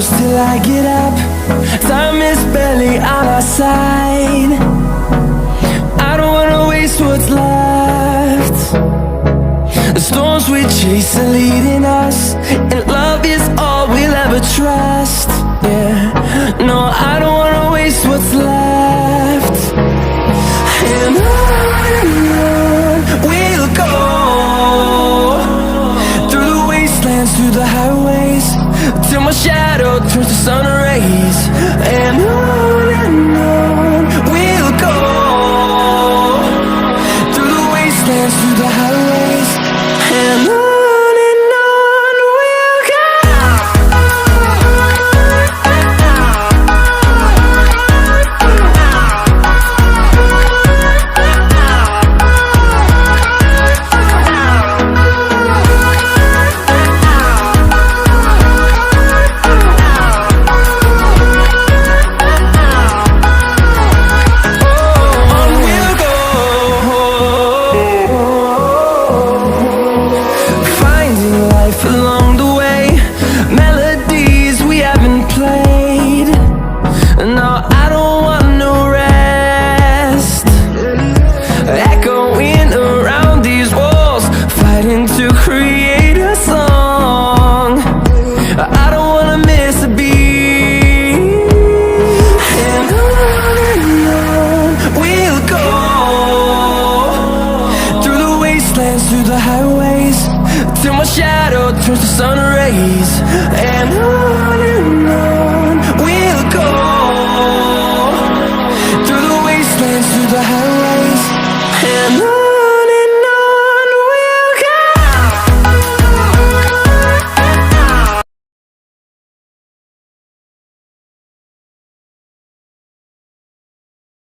shadows till I get up. Time is barely on our side. I don't wanna waste what's left. The storms we chase are leading us, and love is all we'll ever trust. Yeah, no, I don't wanna waste what's left. And on we'll go, through the wastelands, through the highways, till my shadow turns to sun rays. And on we'll go, through the wastelands, through the highways, and on we'll go. Along the way, melodies we haven't played. No, I don't want no rest. Echoing around these walls, fighting to create a song. I don't wanna miss a beat. And on we'll go, through the wastelands, through the highways, till my shadow turns to sun rays. And on